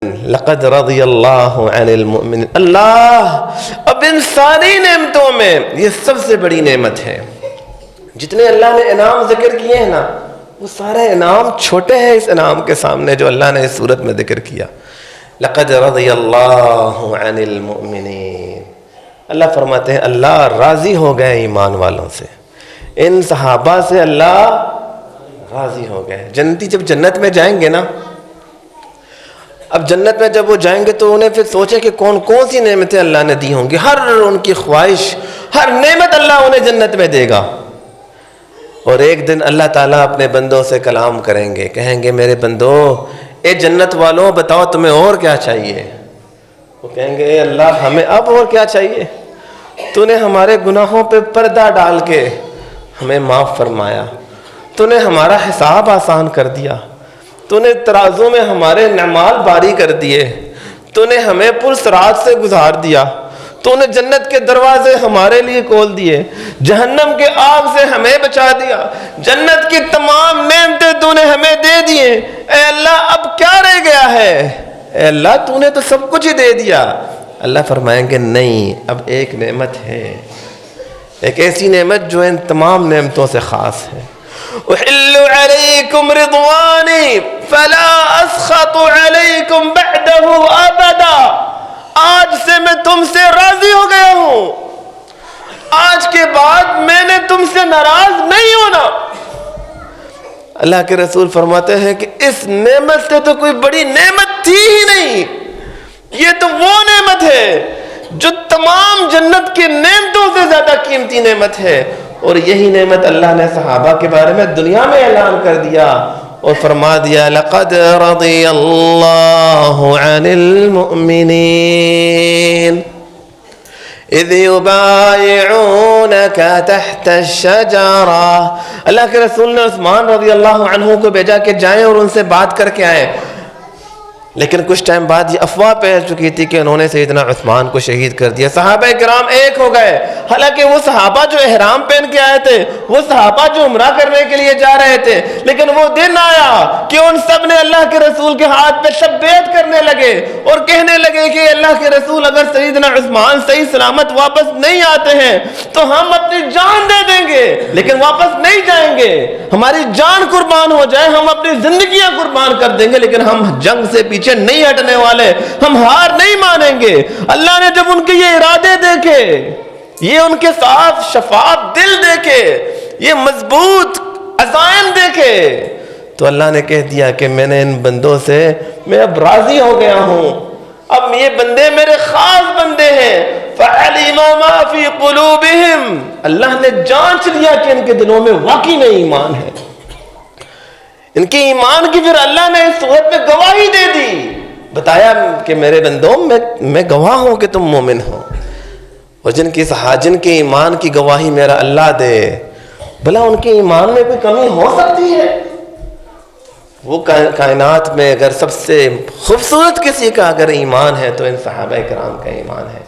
لقد رضی اللہ عن المؤمنین. اللہ اب ان ساری نعمتوں میں یہ سب سے بڑی نعمت ہے. جتنے اللہ نے انعام ذکر کیے ہیں نا، وہ سارے انعام چھوٹے ہیں اس انعام کے سامنے جو اللہ نے اس صورت میں ذکر کیا. لقد رضی اللہ عن المؤمنین. اللہ فرماتے ہیں اللہ راضی ہو گئے ایمان والوں سے، ان صحابہ سے اللہ راضی ہو گئے. جنتی جب جنت میں جائیں گے نا، اب جنت میں جب وہ جائیں گے تو انہیں پھر سوچیں کہ کون کون سی نعمتیں اللہ نے دی ہوں گی. ہر ان کی خواہش، ہر نعمت اللہ انہیں جنت میں دے گا. اور ایک دن اللہ تعالیٰ اپنے بندوں سے کلام کریں گے، کہیں گے میرے بندو، اے جنت والوں بتاؤ تمہیں اور کیا چاہیے. وہ کہیں گے اے اللہ ہمیں اب اور کیا چاہیے، تو نے ہمارے گناہوں پہ پردہ ڈال کے ہمیں معاف فرمایا، تو نے ہمارا حساب آسان کر دیا، تو نے ترازوں میں ہمارے نعمال باری کر دیے، تو نے ہمیں پرصراط سے گزار دیا، تو نے جنت کے دروازے ہمارے لیے کھول دیے، جہنم کے آگ سے ہمیں بچا دیا، جنت کی تمام نعمتیں تو نے ہمیں دے دیے. اے اللہ اب کیا رہ گیا ہے؟ اے اللہ تو نے تو سب کچھ ہی دے دیا. اللہ فرمائیں گے نہیں، اب ایک نعمت ہے، ایک ایسی نعمت جو ان تمام نعمتوں سے خاص ہے. احل علیکم رضوانی فلا اسخط علیکم بعدہ ابدا. آج سے میں تم سے راضی ہو گیا ہوں، آج کے بعد میں نے تم سے ناراض نہیں ہونا. اللہ کے رسول فرماتے ہیں کہ اس نعمت سے تو کوئی بڑی نعمت تھی ہی نہیں. یہ تو وہ نعمت ہے جو تمام جنت کی نعمتوں سے زیادہ قیمتی نعمت ہے. اور یہی نعمت اللہ نے صحابہ کے بارے میں دنیا میں اعلان کر دیا اور فرما دیا لقد رضی اللہ عن المؤمنین اذ یبایعونک تحت الشجرہ. اللہ کے رسول نے عثمان رضی اللہ عنہ کو بھیجا کہ جائیں اور ان سے بات کر کے آئیں. لیکن کچھ ٹائم بعد یہ افواہ پھیل چکی تھی کہ انہوں نے سیدنا عثمان کو شہید کر دیا. صحابہ کرام ایک ہو گئے، حالانکہ وہ صحابہ جو احرام پہن کے آئے تھے، وہ صحابہ جو عمرہ کرنے کے لیے جا رہے تھے، لیکن وہ دن آیا کہ ان سب نے اللہ کے رسول کے ہاتھ پہ سب بیعت کرنے لگے اور کہنے لگے کہ اللہ کے رسول اگر سیدنا عثمان صحیح سلامت واپس نہیں آتے ہیں تو ہم اپنی جان دے دیں گے، لیکن واپس نہیں جائیں گے. ہماری جان قربان ہو جائے، ہم اپنی زندگیاں قربان کر دیں گے، لیکن ہم جنگ سے پیچھے نہیں ہٹنے والے، ہم ہار نہیں مانیں گے. اللہ نے جب ان کے یہ ارادے دیکھے، یہ ان کے ساتھ شفاف دل دیکھے، یہ مضبوط عزائم دیکھے، تو اللہ نے کہہ دیا کہ میں نے ان بندوں سے میں اب راضی ہو گیا ہوں، اب یہ بندے میرے خاص بندے ہیں. فَعَلِمَ مَا فِي قُلُوبِهِمْ. اللہ نے جانچ لیا کہ ان کے دلوں میں واقعی میں ایمان ہے. ان کے ایمان کی پھر اللہ نے اس صورت میں گواہی دے دی، بتایا کہ میرے بندوں میں گواہ ہوں کہ تم مومن ہو. اور جن کے ایمان کی گواہی میرا اللہ دے، بھلا ان کے ایمان میں کوئی کمی ہو سکتی ہے؟ وہ کائنات میں اگر سب سے خوبصورت کسی کا اگر ایمان ہے تو ان صحابہ کرام کا ایمان ہے.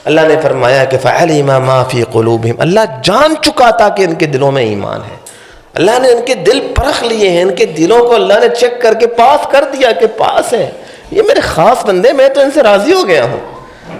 اللہ نے فرمایا کہ فَعَلِمَ مَا فِي قُلُوبِهِمْ. اللہ جان چکا تھا کہ ان کے دلوں میں ایمان ہے. اللہ نے ان کے دل پرکھ لیے ہیں، ان کے دلوں کو اللہ نے چیک کر کے پاس کر دیا کہ پاس ہے، یہ میرے خاص بندے، میں تو ان سے راضی ہو گیا ہوں.